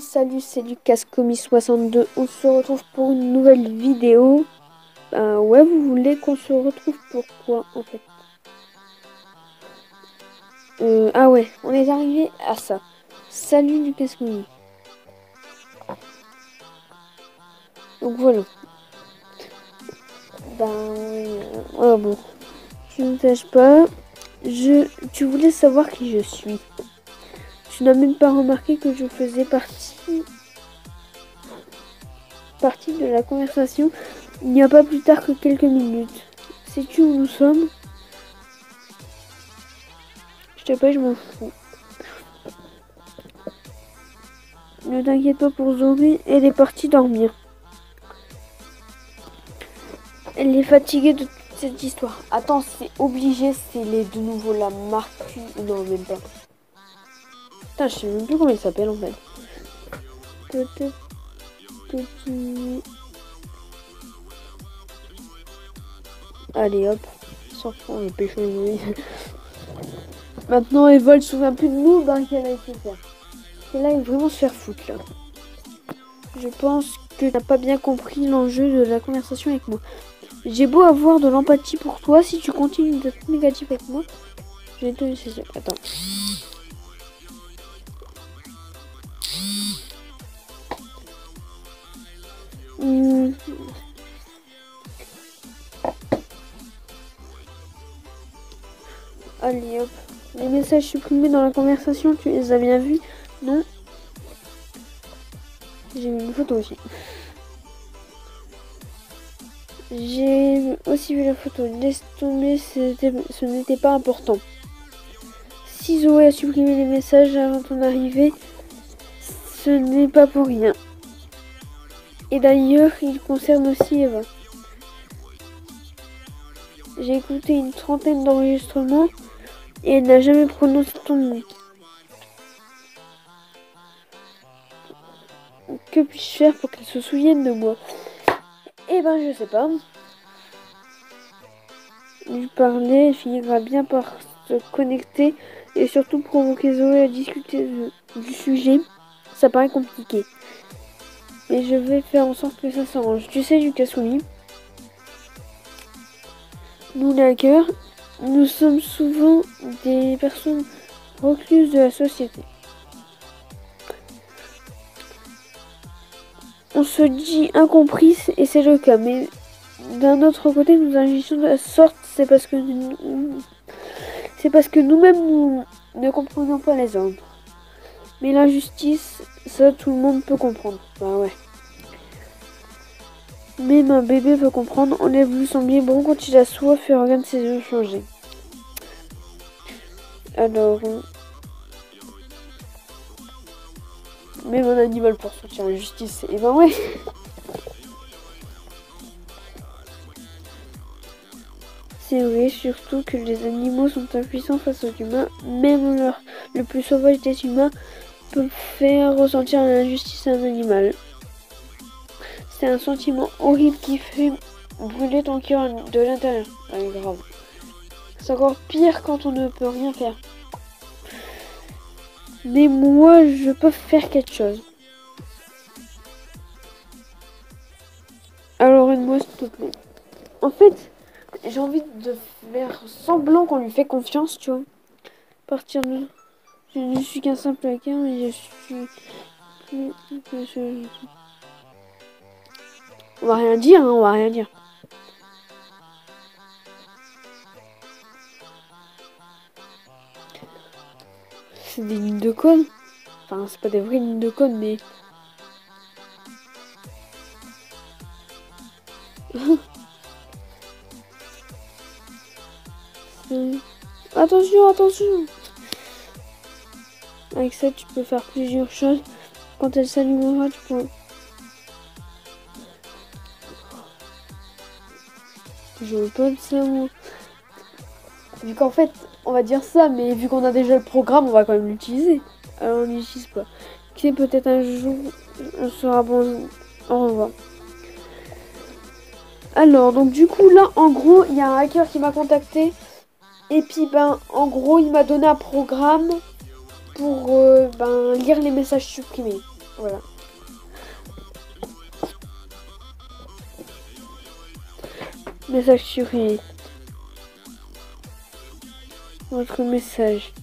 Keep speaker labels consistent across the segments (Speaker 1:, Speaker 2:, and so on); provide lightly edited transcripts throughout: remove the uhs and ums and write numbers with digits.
Speaker 1: salut, c'est Lucascomi62. On se retrouve pour une nouvelle vidéo. Ouais, vous voulez qu'on se retrouve pourquoi en fait? Ah ouais, on est arrivé à ça. Salut Lucascomi. Donc voilà. Bon. Je ne sache pas. Tu voulais savoir qui je suis. Tu n'as même pas remarqué que je faisais partie de la conversation il n'y a pas plus tard que quelques minutes. Sais-tu où nous sommes? Je sais pas, je m'en fous. Ne t'inquiète pas pour Zoé, elle est partie dormir. Elle est fatiguée de toute cette histoire. Attends, c'est obligé, de nouveau la marque. Non, même pas. Putain, je sais même plus comment il s'appelle en fait. Peut-être petit. Allez hop, sans fond, le pécho Zoé. Maintenant, Eva, elle se souvient plus de nous, qu'elle a été faire. Et là, il va vraiment se faire foutre là. Je pense que tu n'as pas bien compris l'enjeu de la conversation avec moi. J'ai beau avoir de l'empathie pour toi, si tu continues d'être négatif avec moi, je vais te laisser seul. Attends. Allez hop. Les messages supprimés dans la conversation, tu les as bien vus? Non. J'ai mis une photo aussi. J'ai aussi vu la photo. Laisse tomber, ce n'était pas important. Si Zoé a supprimé les messages avant ton arrivée, ce n'est pas pour rien. Et d'ailleurs, il concerne aussi Eva. J'ai écouté une trentaine d'enregistrements et elle n'a jamais prononcé ton nom. Que puis-je faire pour qu'elle se souvienne de moi? Eh ben, je sais pas. Lui parler, elle finira bien par se connecter et surtout provoquer Zoé à discuter du sujet. Ça paraît compliqué. Mais je vais faire en sorte que ça s'arrange. Tu sais, Lucascomi, nous les hackers, nous sommes souvent des personnes recluses de la société. On se dit incomprises et c'est le cas, mais d'un autre côté, nous agissons de la sorte, c'est parce que nous-mêmes nous ne comprenons pas les ordres. Mais l'injustice, ça tout le monde peut comprendre. Bah ouais. Même un bébé peut comprendre, enlève-lui son biberon quand il a soif et regarde ses yeux changer. Alors, même un animal pour sortir la justice, et ben ouais. C'est vrai, surtout que les animaux sont impuissants face aux humains. Même le plus sauvage des humains peut faire ressentir l'injustice à un animal. C'est un sentiment horrible qui fait brûler ton cœur de l'intérieur. Ah, grave. C'est encore pire quand on ne peut rien faire. Mais moi, je peux faire quelque chose. Alors aide-moi s'il te plaît. En fait, j'ai envie de faire semblant qu'on lui fait confiance, tu vois. Partir de... Je ne suis qu'un simple hacker, mais je suis... On va rien dire, hein, on va rien dire. C'est des lignes de code. Enfin, c'est pas des vraies lignes de code, mais... Attention, attention. Avec ça, tu peux faire plusieurs choses. Quand elle s'allumera, tu peux... Je veux pas de ça, moi. Vu qu'en fait, on va dire ça, mais vu qu'on a déjà le programme, on va quand même l'utiliser. Alors on n'utilise pas. Qui sait, peut-être un jour, on sera bon. Au revoir. Alors, donc du coup, là, en gros, il y a un hacker qui m'a contacté. Et puis, en gros, il m'a donné un programme pour lire les messages supprimés. Voilà. Message surveillé. Votre message.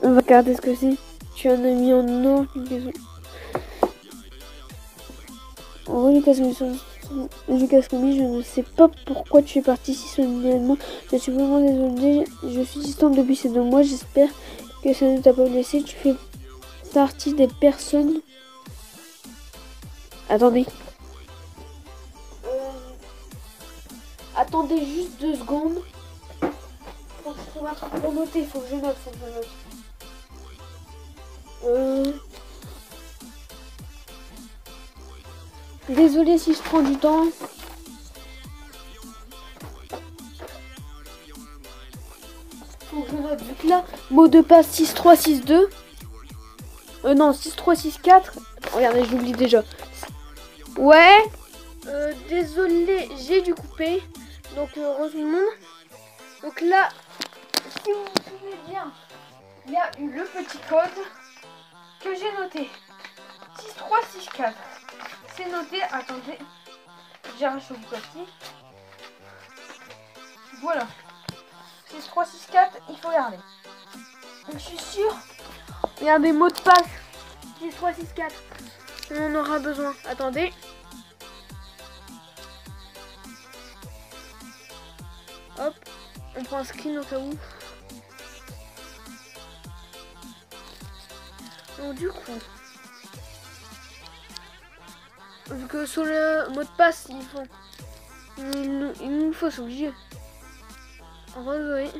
Speaker 1: On va regarder ce que c'est. Tu as un ami en or. Lucas Comi, je ne sais pas pourquoi tu es parti si soudainement. Je suis vraiment désolée. Je suis distante depuis ces 2 mois. J'espère que ça ne t'a pas blessé. Tu fais partie des personnes. Attendez. Attendez juste 2 secondes. Faut que je trouve un truc pour noter. Faut que je note. Désolée si je prends du temps. Faut que je note. Vu que là, mot de passe 6362. Non, 6364. Regardez, j'oublie déjà. Ouais. Désolé, j'ai dû couper. Donc, heureusement. Donc là, si vous vous souvenez bien, il y a eu le petit code que j'ai noté. 6364. C'est noté. Attendez. J'arrache le papier. Voilà. 6364, il faut garder. Donc, je suis sûre. Regardez, mot de passe. 6364. On en aura besoin. Attendez. Hop. On prend un screen au cas où. Donc du coup, vu que sur le mot de passe, il nous faut, c'est obligé. En vrai, oui.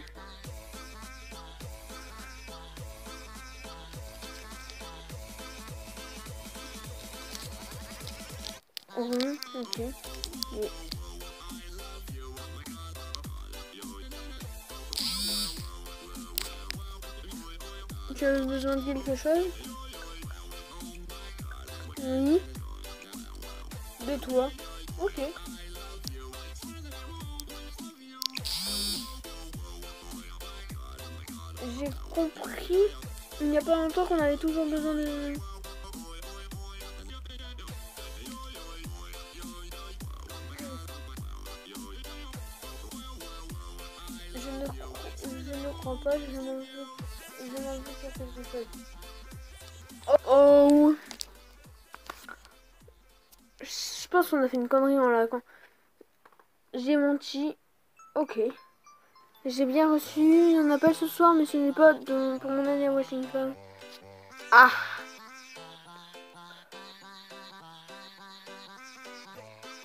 Speaker 1: Ok. Oui. Tu as besoin de quelque chose? Oui. De toi. Ok. J'ai compris il n'y a pas longtemps qu'on avait toujours besoin de... Je ne crois pas, je m'en veux sur quelque chose. Oh. Je pense qu'on a fait une connerie en la... J'ai menti. Ok. J'ai bien reçu un appel ce soir, mais ce n'est pas pour mon année à Washington. Ah.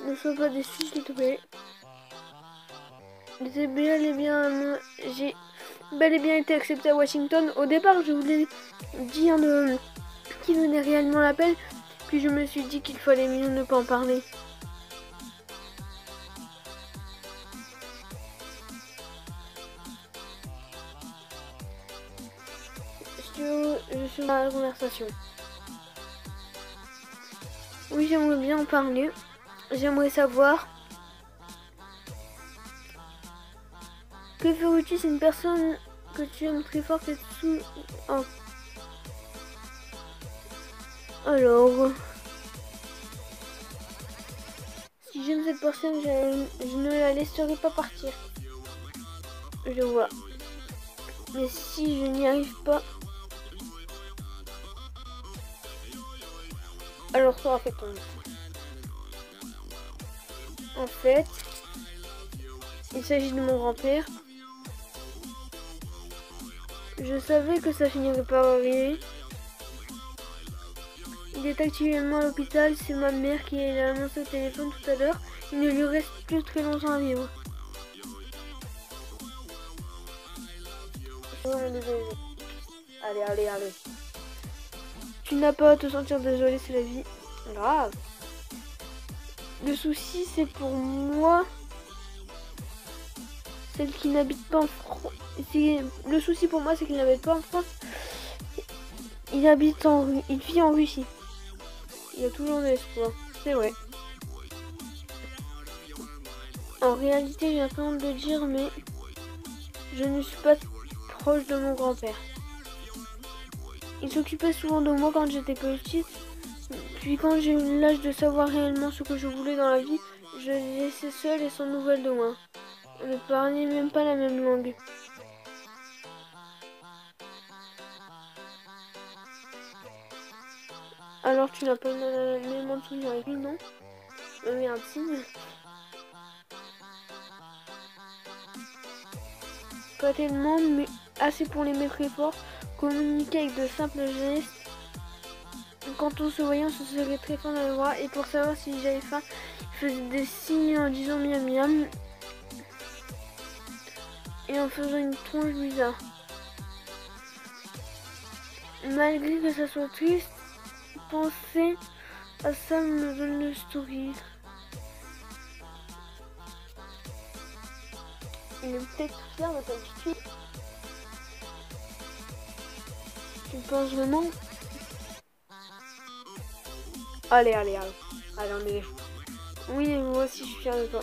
Speaker 1: Ne sois pas déçu, s'il te plaît. J'ai bel et bien été accepté à Washington. Au départ, je voulais dire qui venait réellement l'appel, puis je me suis dit qu'il fallait mieux ne pas en parler. Je suis dans la conversation. Oui, j'aimerais bien en parler. J'aimerais savoir. Que ferais-tu si une personne que tu aimes très fort est sous... Oh. Alors... Si j'aime cette personne, je ne la laisserai pas partir. Je vois. Mais si je n'y arrive pas... Alors ça fait tomber. En fait... Il s'agit de mon grand-père. Je savais que ça finirait par arriver. Il est actuellement à l'hôpital. C'est ma mère qui l'a annoncé au téléphone tout à l'heure. Il ne lui reste plus très longtemps à vivre. Allez. Tu n'as pas à te sentir désolé, c'est la vie. Grave. Le souci, c'est pour moi. Celle qui n'habite pas en France. Le souci pour moi, c'est qu'il n'habite pas en France. Il vit en Russie. Il a toujours de l'espoir. C'est vrai. En réalité, j'ai un peu honte de le dire, mais je ne suis pas proche de mon grand-père. Il s'occupait souvent de moi quand j'étais petite. Puis quand j'ai eu l'âge de savoir réellement ce que je voulais dans la vie, je l'ai laissé seul et sans nouvelles de moi. On ne parlait même pas la même langue. Alors tu n'as pas énormément de souvenirs avec lui, non? Merde, si. Pas tellement, mais assez pour les mettre très forts. Communiquer avec de simples gestes. Quand on se voyait, on se serrait très fort dans les bras. Et pour savoir si j'avais faim, il faisait des signes en disant miam miam. Et en faisant une tronche bizarre. Malgré que ça soit triste, penser à ça me donne le sourire. Il est peut-être fier de sa petite fille. Tu penses vraiment? Allez, on est des fous. Oui, moi aussi je suis fière de toi.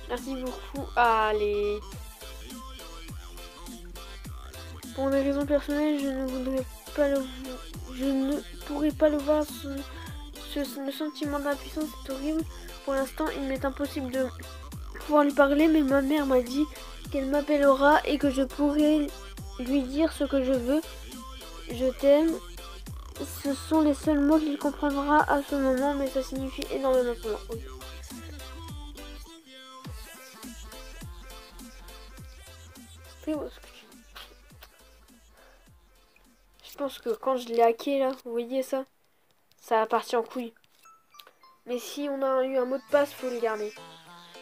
Speaker 1: Merci beaucoup. Allez. Pour des raisons personnelles, je ne pourrais pas le voir. Le sentiment d'impuissance est horrible. Pour l'instant, il m'est impossible de pouvoir lui parler, mais ma mère m'a dit qu'elle m'appellera et que je pourrai lui dire ce que je veux. Je t'aime. Ce sont les seuls mots qu'il comprendra à ce moment, mais ça signifie énormément pour moi. Oui. C'est beau ce que tu dis. Je pense que quand je l'ai hacké là, vous voyez ça? Ça va partir en couille. Mais si on a eu un mot de passe, faut le garder.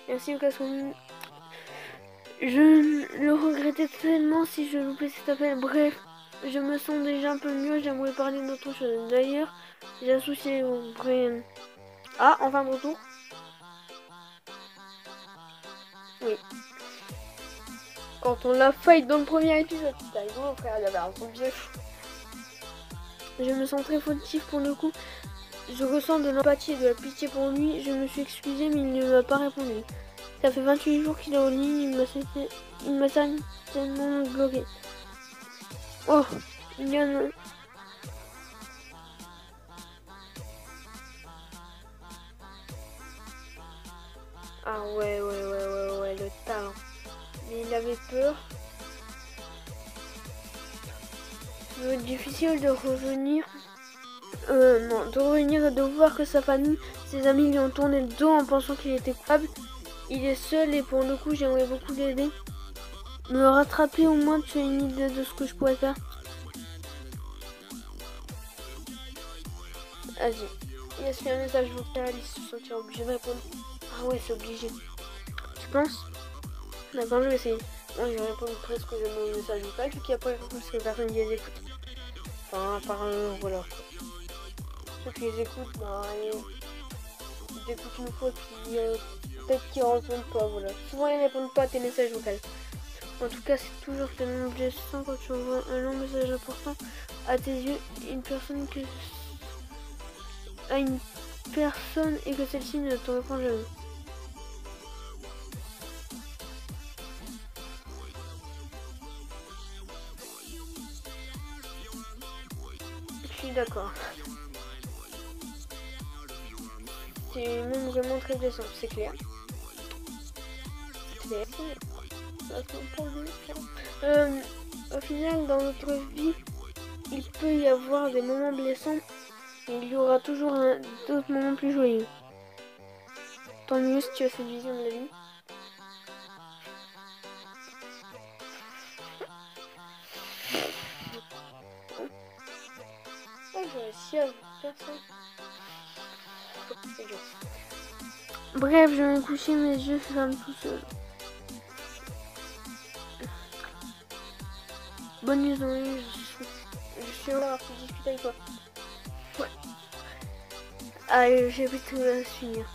Speaker 1: Merci Lucas. Je le regrettais tellement si je loupais cet appel. Bref, je me sens déjà un peu mieux. J'aimerais parler d'autre chose. D'ailleurs, j'ai associé au vrai... Ah, enfin de retour. Oui. Quand on l'a fight dans le premier épisode. T'as rigolo frère, il avait un son vieux. Je me sens très fautif pour le coup. Je ressens de l'empathie et de la pitié pour lui. Je me suis excusée mais il ne m'a pas répondu. Ça fait 28 jours qu'il est au lit. Il m'a certainement bloqué. Oh, il y en a... Ah ouais, le talent. Mais il avait peur. Ça va être difficile de revenir. Non, de revenir et de voir que sa famille, ses amis lui ont tourné le dos en pensant qu'il était coupable. Il est seul et pour le coup, j'aimerais beaucoup l'aider. Me rattraper au moins, tu as une idée de ce que je pourrais faire. Vas-y. Il y a un message vocal, il se sentira obligé de répondre. Ah ouais, c'est obligé. Tu penses? D'accord, je vais essayer. Moi, je vais répondre presque au message vocal, puis après, parce que personne ne les écoute. Enfin, à part voilà. Ceux qui les écoutent, bah, ils écoutent une fois, puis peut-être qu'ils répondent pas, voilà. Souvent, ils répondent pas à tes messages vocaux. En tout cas, c'est toujours tellement blessant quand tu envoies un long message important à tes yeux, une personne et que celle-ci ne te répond jamais. Je suis d'accord. C'est même vraiment très blessant, c'est clair. Au final, dans notre vie, il peut y avoir des moments blessants, mais il y aura toujours d'autres moments plus joyeux. Tant mieux si tu as cette vision de la vie. Oh, j'ai réussi à faire ça. C'est dur. Bref, je vais me coucher, mes yeux ferment tout seul. Bonne nuit, je suis heureux d'avoir pu discuter avec toi. Ouais. Allez, j'ai vite à finir.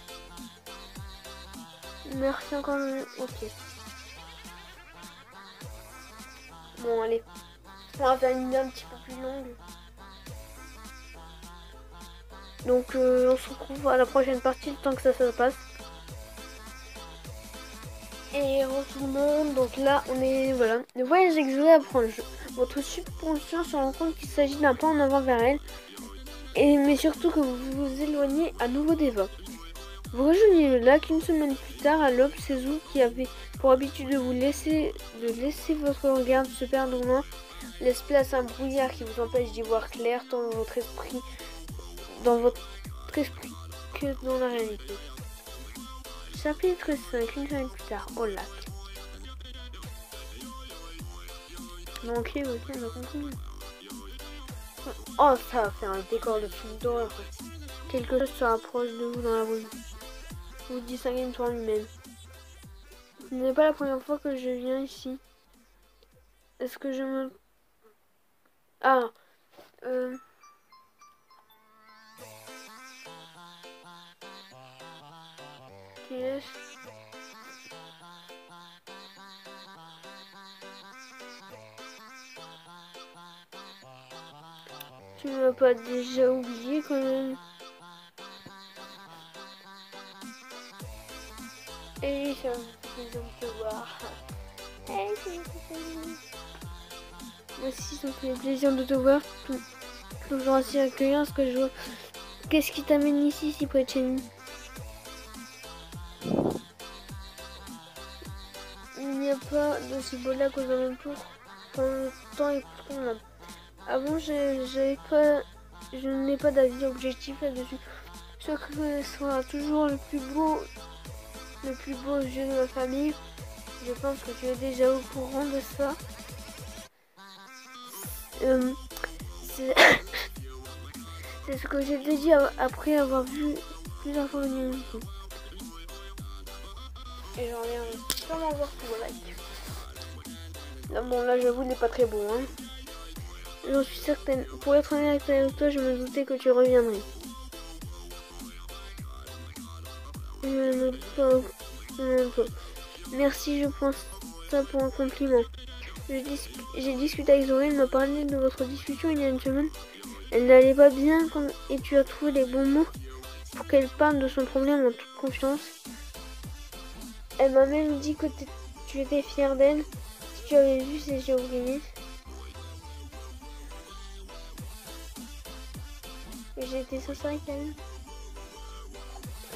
Speaker 1: Merci encore. Ok. Bon, allez. On va faire une vidéo un petit peu plus longue. Donc, on se retrouve à la prochaine partie, le temps que ça se passe. Et tout le monde, donc là, on est, voilà. Le voyage exilé apprend le jeu. votre subconscient se rend compte qu'il s'agit d'un pas en avant vers elle, mais surtout que vous vous éloignez à nouveau d'Eva. Vous rejoignez le lac une semaine plus tard à l'aube. Sezu, qui avait pour habitude de laisser votre regard se perdre loin, laisse place à un brouillard qui vous empêche d'y voir clair tant dans votre esprit que dans la réalité. Chapitre 5, une semaine plus tard, au lac. Donc, ok, on a compris. Oh, ça va faire un décor de film d'horreur. Quelque chose se rapproche de vous dans la rue. Vous distinguez une forme humaine. Ce n'est pas la première fois que je viens ici. Est-ce que je me... Ah, qui est-ce? Tu ne m'as pas déjà oublié quand même? Et ça me fait plaisir de te voir. Moi aussi, ça me fait plaisir de te voir. Toujours assez accueillant, ce que je vois. Qu'est-ce qui t'amène ici, si près de chez nous? Il n'y a pas de si beau lac aux alentours. Pendant le temps est convenable. Avant, je n'ai pas d'avis objectif là-dessus. Ce que sera toujours le plus beau aux yeux de ma famille. Je pense que tu es déjà au courant de ça. C'est c'est ce que j'ai dit après avoir vu plusieurs fois venir ici. Et j'en reviens sûrement voir tout le like. Là, bon, là, j'avoue, il n'est pas très beau, hein. J'en suis certaine. Pour être honnête avec toi, je me doutais que tu reviendrais. Je ne peux pas. Merci, je prends ça pour un compliment. J'ai discuté avec Zoé, elle m'a parlé de votre discussion il y a une semaine. Elle n'allait pas bien et tu as trouvé les bons mots pour qu'elle parle de son problème en toute confiance. Elle m'a même dit que tu étais fière d'elle. Si tu avais vu ses yeux briller. J'ai été sincère avec elle.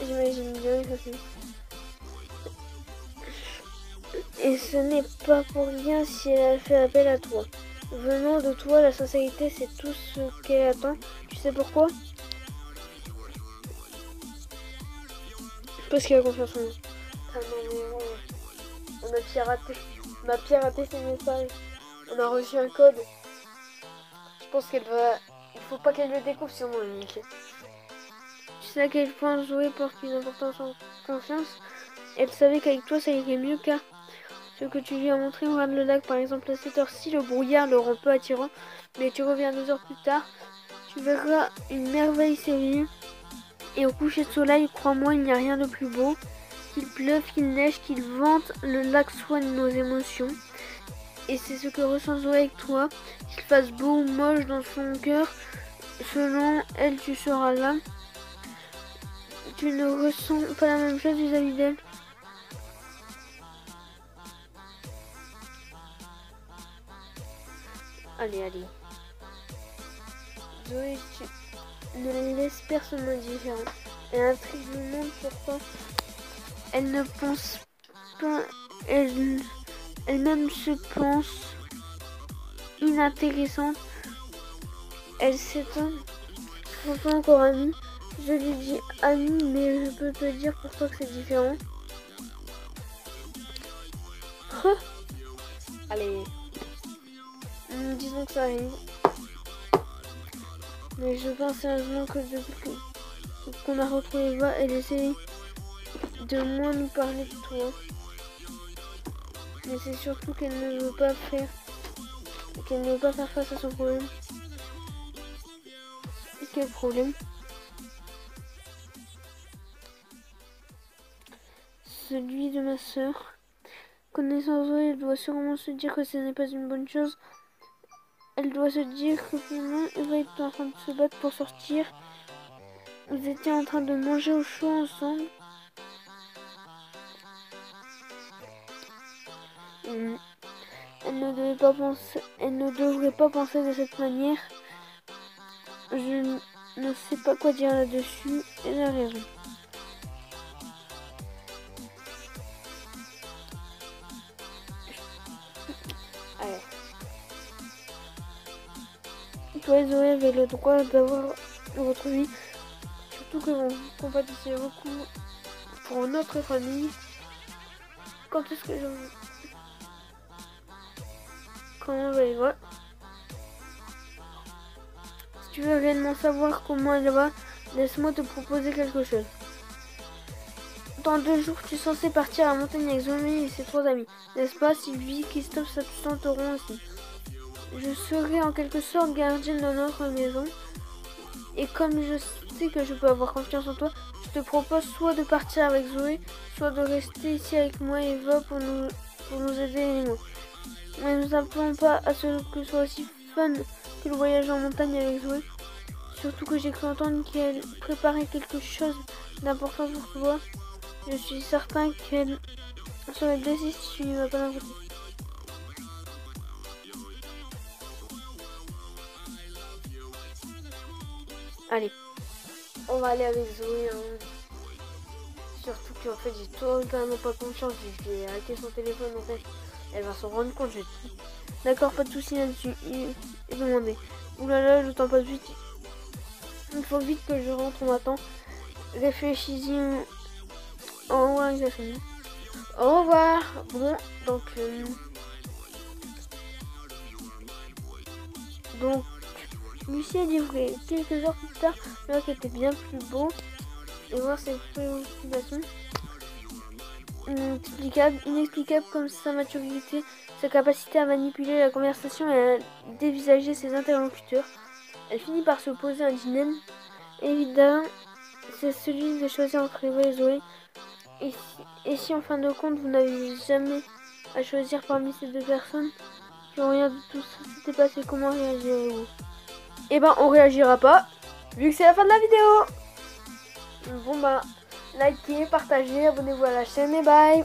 Speaker 1: J'imagine bien que ça. Et ce n'est pas pour rien si elle a fait appel à toi. Venant de toi, la sincérité, c'est tout ce qu'elle attend. Tu sais pourquoi? Parce qu'elle a confiance en nous. Ah non, mais on a piraté ses messages. On a reçu un code. Je pense qu'elle va... Il faut pas qu'elle le découvre sinon elle est niquée. Tu sais à quel point Zoé porte une importance en confiance. Elle savait qu'avec toi ça irait mieux car ce que tu lui as montré, regarde le lac par exemple à cette heure-ci, le brouillard le rend peu attirant. Mais tu reviens 2 heures plus tard, tu verras une merveille s'éveiller. Et au coucher de soleil, crois-moi, il n'y a rien de plus beau. Qu'il pleuve, qu'il neige, qu'il vente, le lac soigne nos émotions. Et c'est ce que ressent Zoé avec toi. Qu'il fasse beau ou moche dans son cœur, selon elle, tu seras là. Tu ne ressens pas la même chose vis-à-vis d'elle. Allez. Zoé, tu ne laisses personne indifférent. Elle intrigue le monde, pourquoi elle ne pense pas, elle-même se pense inintéressante. Elle s'étonne. Pourtant encore amie. Je lui dis amie, mais je peux te dire pour toi que c'est différent. Allez. Disons que ça arrive. Mais je pense sérieusement que depuis qu'on a retrouvé Eva, elle essaie de moins nous parler de toi. Mais c'est surtout qu'elle ne veut pas faire face à son problème. Et quel problème? Celui de ma sœur. Connaissant Zoé, elle doit sûrement se dire que ce n'est pas une bonne chose. Elle doit se dire que finalement, Eva est en train de se battre pour sortir. Vous étiez en train de manger au chaud ensemble. elle ne devrait pas penser de cette manière. Je ne sais pas quoi dire là-dessus. Elle a raison. Allez. Toi et Zoé avez le droit d'avoir votre vie. Surtout que vous compatissez beaucoup pour notre famille. Quand est-ce que je... Comment elle va? Si tu veux réellement savoir comment elle va, laisse-moi te proposer quelque chose. Dans 2 jours, tu es censé partir à la montagne avec Zoé et ses 3 amis. N'est-ce pas? Sylvie, Christophe s'absenteront aussi. Je serai en quelque sorte gardienne de notre maison. Et comme je sais que je peux avoir confiance en toi, je te propose soit de partir avec Zoé, soit de rester ici avec moi et Eva pour nous aider et moi. Mais nous n'appelons pas à ce que ce soit aussi fun que le voyage en montagne avec Zoé. Surtout que j'ai cru entendre qu'elle préparait quelque chose d'important pour toi. Je suis certain qu'elle serait blessée si tu n'y vas pas d'un côté. Allez, on va aller avec Zoé. Surtout qu'en fait j'ai totalement pas confiance. J'ai hacké son téléphone en fait. Elle va s'en rendre compte. D'accord, pas de soucis là-dessus. Il demandait. Oulala, je t'en passe vite. Il faut vite que je rentre maintenant. Réfléchis-y. Au revoir, exactement. Au revoir. Bon, donc Lucie est livrée. Quelques heures plus tard, le lac était bien plus beau. Et voir ses préoccupations. Inexplicable comme sa maturité, sa capacité à manipuler la conversation et à dévisager ses interlocuteurs. Elle finit par se poser un dilemme. Évidemment, c'est celui de choisir entre Eva et Zoé. Et si en fin de compte, vous n'avez jamais à choisir parmi ces 2 personnes, que rien de tout ça s'était passé, comment réagirez-vous? Eh ben, on réagira pas, vu que c'est la fin de la vidéo. Bon bah, likez, partagez, abonnez-vous à la chaîne et bye.